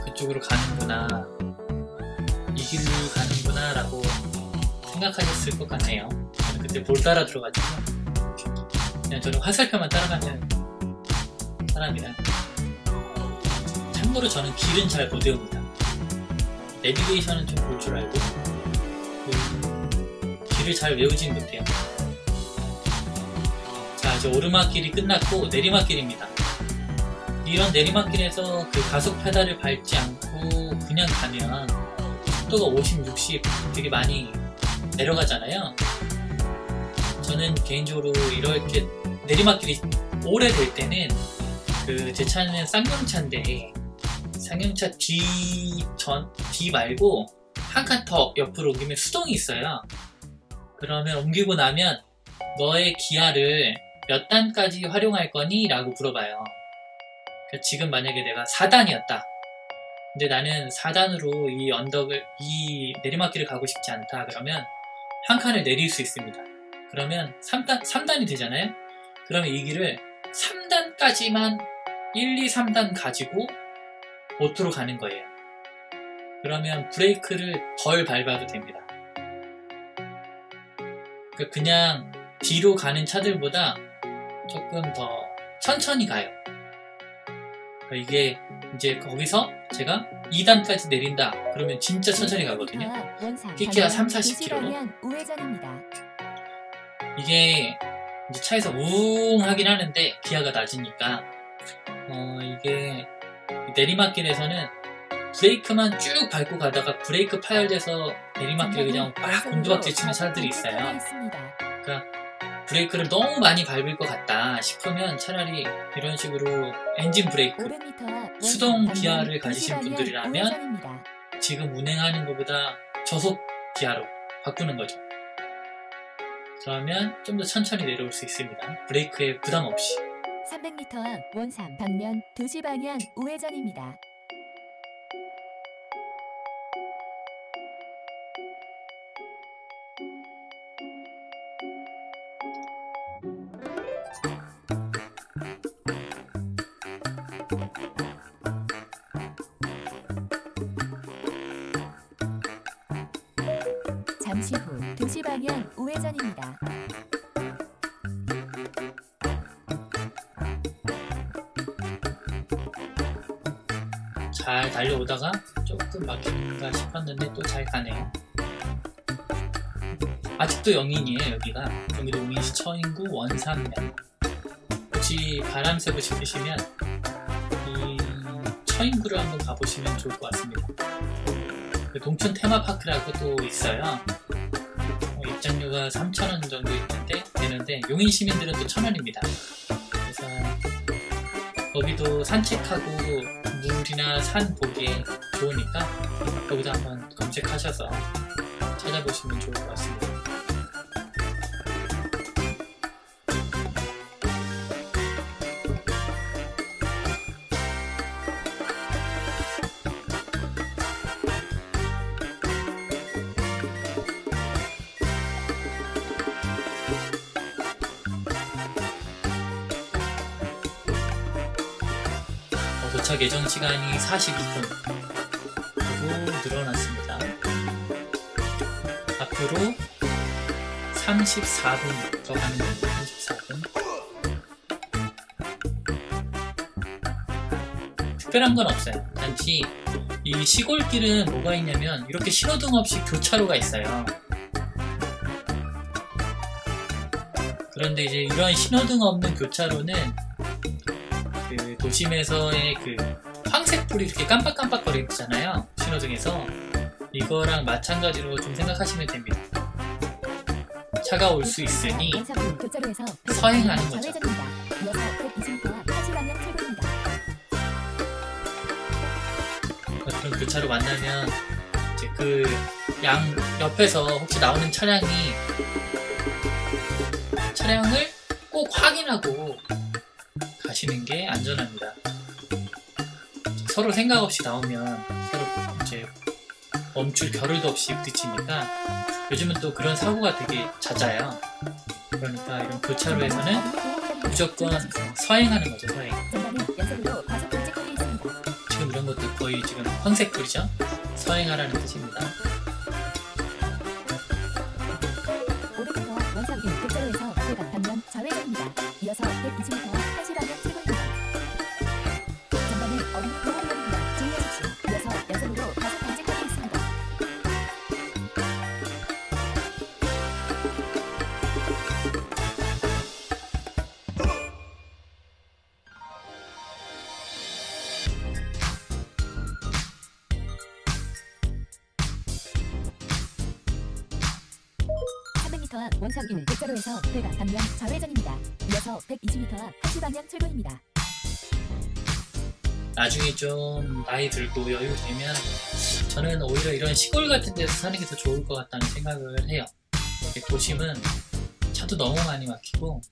그쪽으로 가는구나, 이 길로 가는구나 라고 생각하셨을 것 같네요. 저는 그때 못 따라 들어가지고 그냥 저는 화살표만 따라가는 사람이라. 참고로 저는 길은 잘 못 외웁니다. 내비게이션은 좀 볼 줄 알고 길을 잘 외우진 못해요. 자, 이제 오르막길이 끝났고 내리막길입니다. 이런 내리막길에서 가속 페달을 밟지 않고 그냥 가면 속도가 50, 60 되게 많이 내려가잖아요. 저는 개인적으로 이렇게 내리막길이 오래될 때는 제 차는 쌍용차인데 쌍용차 뒤 말고 한 칸 더 옆으로 옮기면 수동이 있어요. 그러면 옮기고 나면 너의 기아를 몇 단까지 활용할 거니? 라고 물어봐요. 지금 만약에 내가 4단이었다. 근데 나는 4단으로 이 내리막길을 가고 싶지 않다. 그러면 한 칸을 내릴 수 있습니다. 그러면 3단이 되잖아요? 그러면 이 길을 3단까지만 1, 2, 3단 가지고 오토로 가는 거예요. 그러면 브레이크를 덜 밟아도 됩니다. 그냥 뒤로 가는 차들보다 조금 더 천천히 가요. 이게 이제 거기서 제가 2단까지 내린다. 그러면 진짜 천천히 가거든요. 끼끼야 3, 40km. 이게 이제 차에서 우웅 하긴 하는데 기아가 낮으니까 이게 내리막길에서는 브레이크만 쭉 밟고 가다가 브레이크 파열돼서 내리막길에 그냥 막 곤두박질 치는 차들이 있어요. 그러니까 브레이크를 너무 많이 밟을 것 같다 싶으면 차라리 이런 식으로 엔진 브레이크, 수동 기아를 가지신 분들이라면 지금 운행하는 것보다 저속 기아로 바꾸는 거죠. 그러면 좀 더 천천히 내려올 수 있습니다. 브레이크에 부담 없이. 300m 앞 원삼 방면 2시 방향 우회전입니다. 잠시 후 2시 방향 우회전입니다. 잘 달려오다가 조금 막힐까 싶었는데 또 잘 가네요. 아직도 영인이에요. 여기가 용인시 처인구 원삼면. 혹시 바람 쐬고 싶으시면 이 처인구를 한번 가보시면 좋을 것 같습니다. 동촌 테마파크라고 또 있어요. 입장료가 3,000원 정도 되는데 용인 시민들은 또 1,000원입니다. 그래서 거기도 산책하고 물이나 산 보기에 좋으니까 거기도 한번 검색하셔서 찾아보시면 좋을 것 같습니다. 도착 예정 시간이 42분 그리고 늘어났습니다. 앞으로 34분 더 가는 겁니다. 34분. 특별한 건 없어요. 단지 이 시골길은 뭐가 있냐면 이렇게 신호등 없이 교차로가 있어요. 그런데 이제 이런 신호등 없는 교차로는 도심에서의 황색불이 이렇게 깜빡깜빡거리잖아요. 신호등에서. 이거랑 마찬가지로 좀 생각하시면 됩니다. 차가 올 수 있으니 원사 후 교차로에서 서행하는 거죠. 좌회전입니다. 이어서 120m 타지 방향 출구입니다. 그런 교차로 만나면 이제 그 양 옆에서 혹시 나오는 차량을 꼭 확인하고 가시는 게 안전합니다. 서로 생각 없이 나오면 서로 이제 멈출 겨를도 없이 부딪히니까 요즘은 또 그런 사고가 되게 잦아요. 그러니까 이런 교차로에서는 무조건 서행하는 거죠, 서행. 전방에 연속으로 과속 방지턱이 있습니다. 지금 이런 것도 거의 지금 황색불이죠. 서행하라는 뜻입니다. 500m 원사 후 교차로에서 대각 방면 좌회전입니다. 이어서 120m 타지 방향 출구입니다. 전방에 어린이 보호구역입니다. 주의하십시오. 이어서 연속으로 과속 방지턱이 있습니다. 앞 원상 1 교차로에서 대각 방면 좌회전입니다. 이어서 120m 앞 타지 방향 출구입니다. 나중에 좀 나이 들고 여유 되면 저는 오히려 이런 시골 같은 데서 사는 게 더 좋을 것 같다는 생각을 해요. 도심은 차도 너무 많이 막히고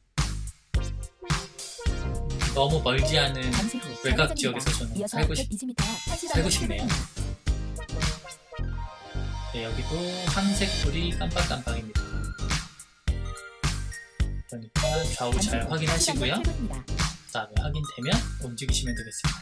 너무 멀지 않은 잠시 후 외곽 좌회전입니다. 지역에서 저는 이어서 살고 120m 앞 타지 살고 방향 싶네요. 출구입니다. 네, 여기도 황색불이 깜빡깜빡입니다. 그러니까 좌우 잠시 잘 후 확인하시고요. 타지 방향 출구입니다. 그 다음에 확인되면 움직이시면 되겠습니다.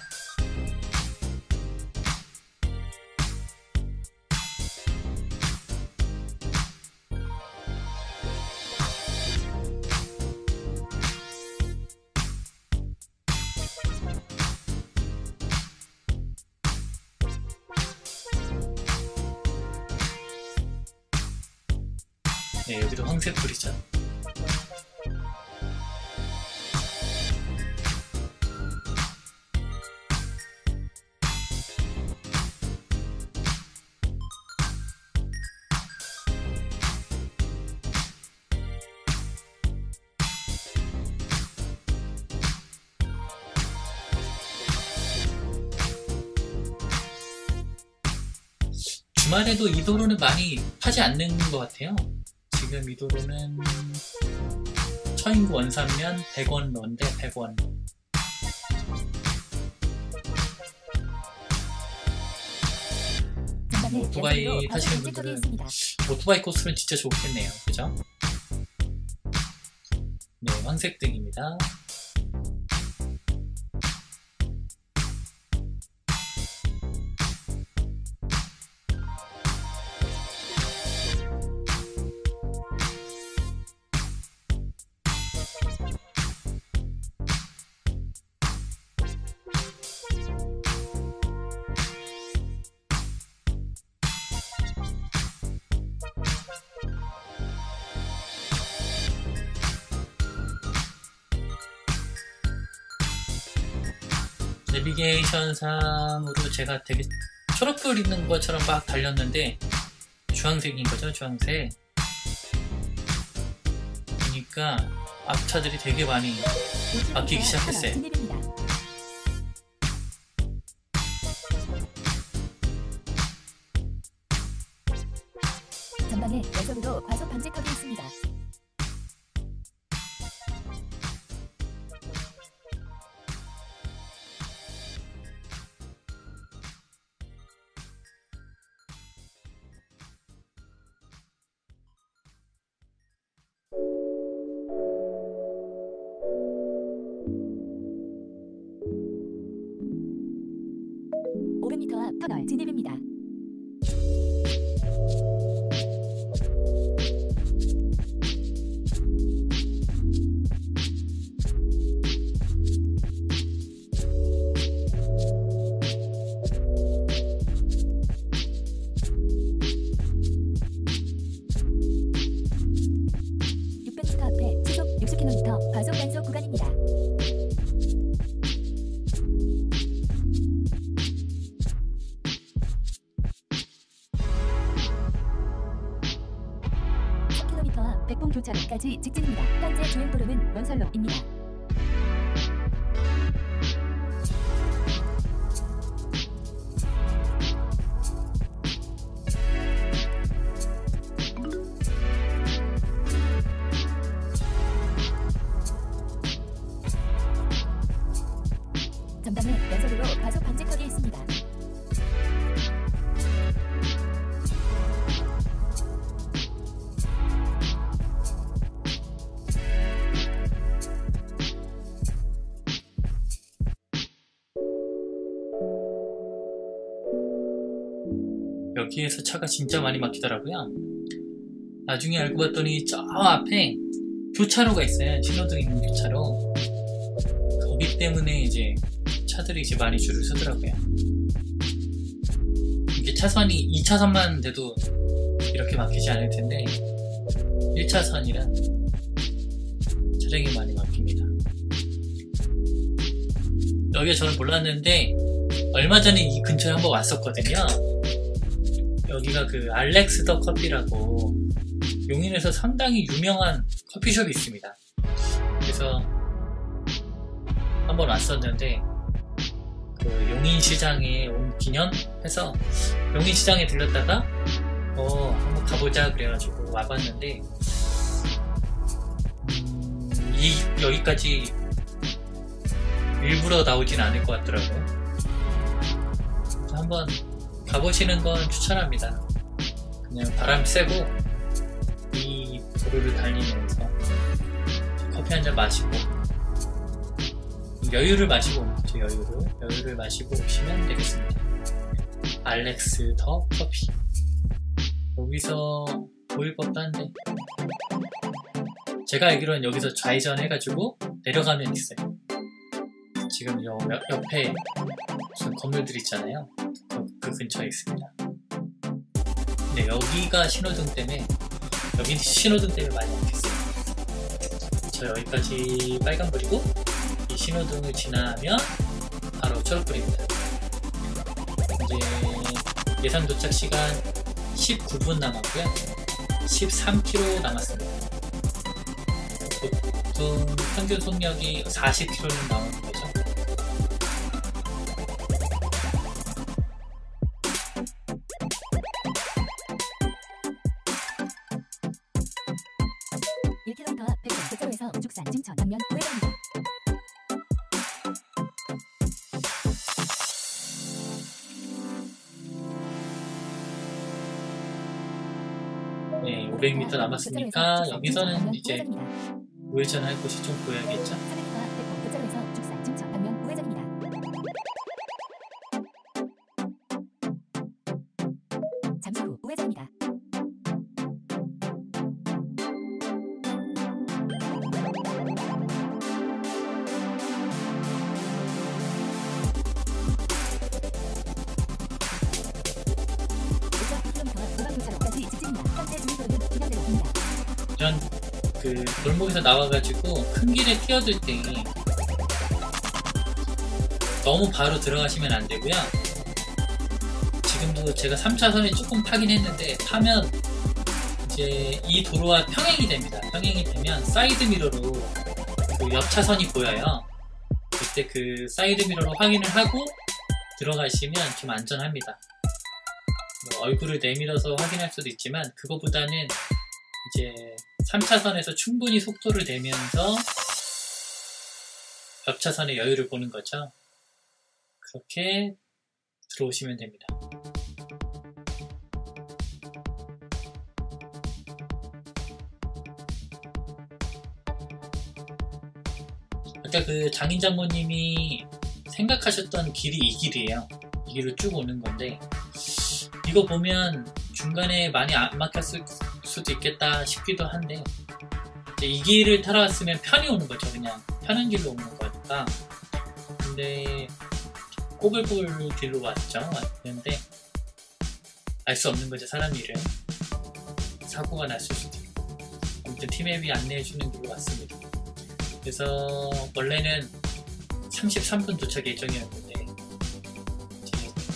네, 여기도 황색불이죠. 주말에도 이 도로는 많이 타지 않는 것 같아요. 지금 이 도로는 처인구 원산면 100원로인데 100원. 전방에 오토바이 연속으로 타시는 과속 방지턱이 분들은 있습니다. 오토바이 코스는 진짜 좋겠네요. 그죠? 네, 황색등입니다. 내비게이션상으로 제가 되게 초록불 있는 것처럼 막 달렸는데 주황색인 거죠, 주황색. 그러니까 앞차들이 되게 많이 막히기 시작했어요. 진입입니다. 전방에 연속으로 과속 방지턱이 있습니다. 앞 터널 진입입니다. 앞에 시속 60km 과속 단속 구간입니다. 백봉 교차로까지 직진입니다. 현재 주행도로는 원선로입니다. 전방에 연속으로 과속 방지턱이 있습니다. 여기에서 차가 진짜 많이 막히더라고요. 나중에 알고 봤더니 저 앞에 교차로가 있어요. 신호등 있는 교차로. 거기 때문에 이제 차들이 이제 많이 줄을 서더라고요. 이게 차선이 2차선만 돼도 이렇게 막히지 않을 텐데 1차선이라 차량이 많이 막힙니다. 여기에 저는 몰랐는데 얼마 전에 이 근처에 한번 왔었거든요. 여기가 그 알렉스 더 커피라고 용인에서 상당히 유명한 커피숍이 있습니다. 그래서 한번 왔었는데 그 용인시장에 온 기념해서 용인시장에 들렸다가 한번 가보자 그래가지고 와봤는데 여기까지 일부러 나오진 않을 것 같더라고요. 한번 가보시는 건 추천합니다. 그냥 바람 쐬고 이 도로를 달리면서 커피 한잔 마시고 여유를 마시고 오죠. 여유를 마시고 오시면 되겠습니다. 알렉스 더 커피. 여기서 보일 법도 한데 제가 알기로는 여기서 좌회전 해가지고 내려가면 있어요. 지금 옆에 무슨 건물들 있잖아요. 그 근처에 있습니다. 근데 여기가 신호등 때문에 많이 막혔어요. 저 여기까지 빨간불이고 이 신호등을 지나면 바로 초록불입니다. 이제 예상 도착 시간 19분 남았고요. 13km 남았습니다. 보통 평균 속력이 40km는 나오는 거죠. 교차로에서 죽산 증천 방면 우회전입니다. 네, 500m 남았으니까 여기서는 이제 우회전할 곳이 좀 보여야겠죠? 교차로에서 죽산 증천 방면 우회전입니다. 잠시 후 우회전입니다. 전 그 골목에서 나와가지고 큰 길에 끼어들 때 너무 바로 들어가시면 안 되고요. 지금도 제가 3차선에 조금 타긴 했는데 타면 이제 이 도로와 평행이 됩니다. 평행이 되면 사이드 미러로 그 옆 차선이 보여요. 그때 그 사이드 미러로 확인을 하고 들어가시면 좀 안전합니다. 뭐 얼굴을 내밀어서 확인할 수도 있지만 그거보다는 이제 3차선에서 충분히 속도를 내면서 옆 차선의 여유를 보는 거죠. 그렇게 들어오시면 됩니다. 아까 그 장인 장모님이 생각하셨던 길이 이 길이에요. 이 길로 쭉 오는 건데 이거 보면 중간에 많이 안 막혔을 수도 있겠다 싶기도 한데 이제 이 길을 따라왔으면 편히 오는 거죠. 그냥 편한 길로 오는 거니까. 근데 꼬불꼬불 길로 왔는데 알 수 없는 거죠. 사람 일은 사고가 났을 수도 있고. 아무튼 티맵이 안내해주는 길로 왔습니다. 그래서 원래는 33분 도착 예정이었는데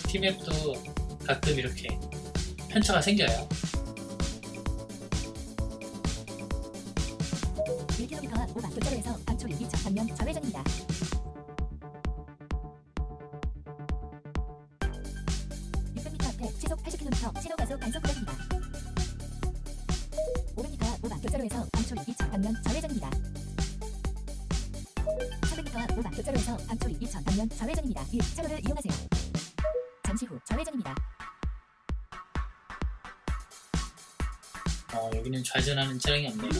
티맵도 가끔 이렇게 편차가 생겨요. 1km 앞 오방 교차로에서 방출 2차 방면 좌회전입니다. 600m 앞에 시속 80km 신호 과속 단속 구간입니다. 500m 앞 오방 교차로에서 방출 2차 방면 좌회전입니다. 300m 앞 오방 교차로에서 방출 2차 방면 좌회전입니다. 이 차로를 이용하세요. 잠시 후 좌회전입니다. 여기는 좌회전하는 차량이 없네요.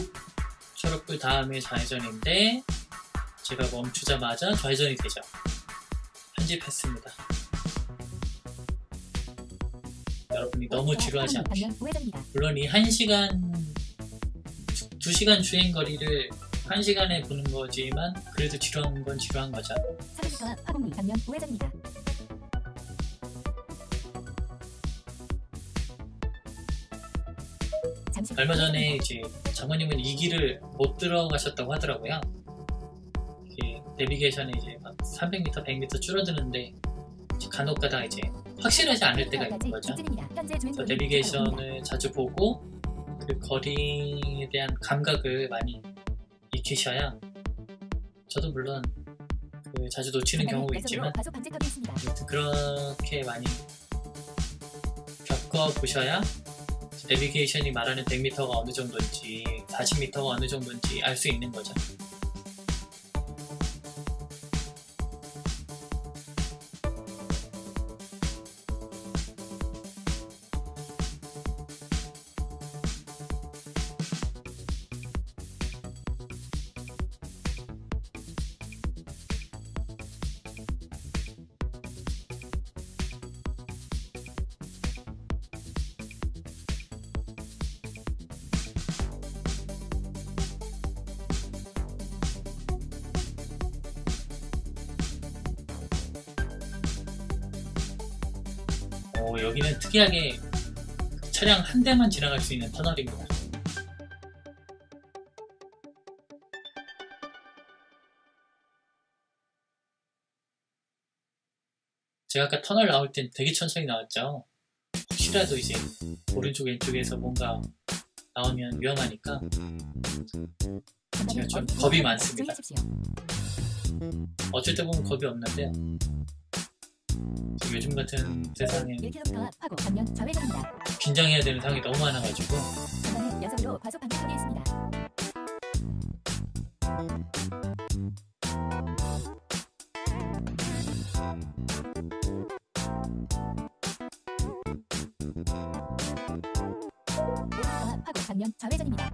초록불 다음에 좌회전인데 제가 멈추자마자 좌회전이 되죠. 편집했습니다. 여러분이 너무 지루하지 않게, 물론 이 2시간 주행거리를 1시간에 보는 거지만 그래도 지루한 건 지루한 거죠. 300m 앞 화곡리 방면 우회전입니다. 얼마 전에 이제 장모님은 이 길을 못 들어가셨다고 하더라고요. 이게 내비게이션에 이제 막 300m, 100m 줄어드는데 간혹 가다가 이제 확실하지 않을 때가 있는 거죠. 그래서 내비게이션을 자주 보고 그 거리에 대한 감각을 많이 익히셔야, 저도 물론 자주 놓치는 경우가 있지만 그렇게 많이 겪어보셔야 내비게이션이 말하는 100m가 어느 정도인지 40m가 어느 정도인지 알 수 있는 거죠. 여기는 특이하게 차량 한 대만 지나갈 수 있는 터널입니다. 제가 아까 터널 나올 땐 되게 천천히 나왔죠. 혹시라도 이제 오른쪽 왼쪽에서 뭔가 나오면 위험하니까 제가 좀 겁이 많습니다. 어쩔 때 보면 겁이 없는데요, 요즘 같은 세상에 긴장해야 되는 상황이 너무 많아가지고 방면 좌회전입니다.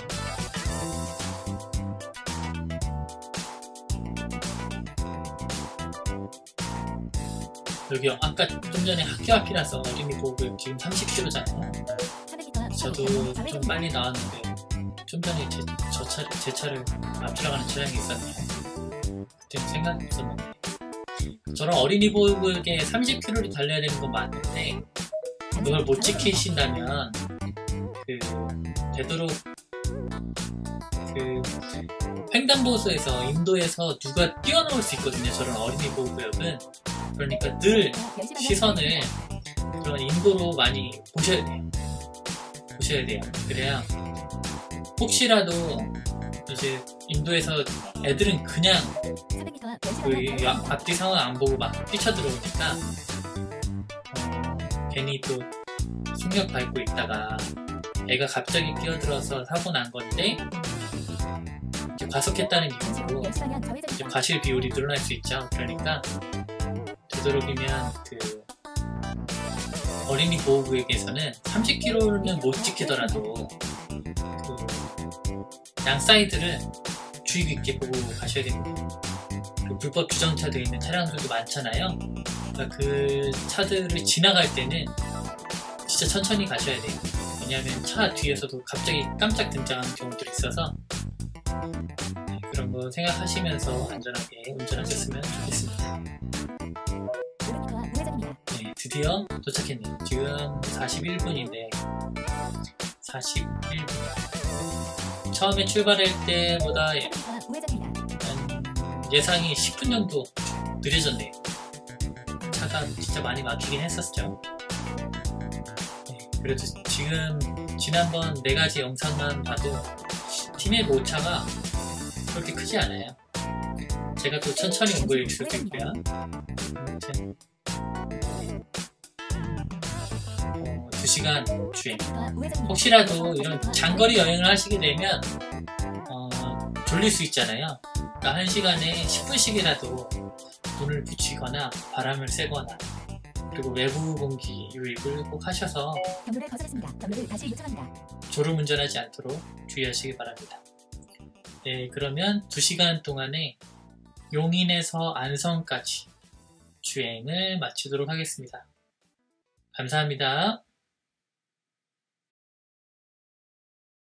여기 아까 좀 전에 학교 앞이라서 어린이 보호구역 지금 30km잖아요. 저도 좀 빨리 나왔는데 좀 전에 제 차를 앞지나가는 차량이 있었네요. 그때는 생각이 없었는데, 저런 어린이 보호구역에 30km를 달려야 되는 건 맞는데 그걸 못 지키신다면 되도록 횡단보도에서 인도에서 누가 뛰어넘을 수 있거든요. 저런 어린이 보호구역은. 그러니까 늘 시선을 그런 인도로 많이 보셔야 돼요. 그래야 혹시라도 이제 인도에서 애들은 그냥 앞뒤 상황 안 보고 막 뛰쳐들어오니까 괜히 또 속력 밟고 있다가 애가 갑자기 뛰어들어서 사고 난 건데 이제 과속했다는 이유로 이제 과실 비율이 늘어날 수 있죠. 그러니까 되도록이면 어린이 보호구역에서는 30km는 못 지키더라도 양 사이드를 주의 깊게 보고 가셔야 됩니다. 불법 주정차되어 있는 차량들도 많잖아요. 그러니까 그 차들을 지나갈 때는 진짜 천천히 가셔야 돼요. 왜냐하면 차 뒤에서도 갑자기 깜짝 등장하는 경우들이 있어서 그런 거 생각하시면서 안전하게 운전하셨으면 좋겠습니다. 네, 드디어 도착했네요. 지금 41분인데 41분. 처음에 출발할 때보다 예상이 10분 정도 느려졌네요. 차가 진짜 많이 막히긴 했었죠. 네, 그래도 지금 지난번 4가지 영상만 봐도 팀의 오차가 그렇게 크지 않아요. 제가 또 천천히 온 거일 수도 있고요. 아무튼 2시간 주행. 혹시라도 이런 장거리 여행을 하시게 되면 졸릴 수 있잖아요. 그러니까 1시간에 10분씩이라도 눈을 붙이거나 바람을 쐬거나 그리고 외부 공기 유입을 꼭 하셔서 경로를 거스렸습니다. 경로를 다시 요청합니다. 졸음운전하지 않도록 주의하시기 바랍니다. 네, 그러면 2시간 동안에 용인에서 안성까지 주행을 마치도록 하겠습니다. 감사합니다.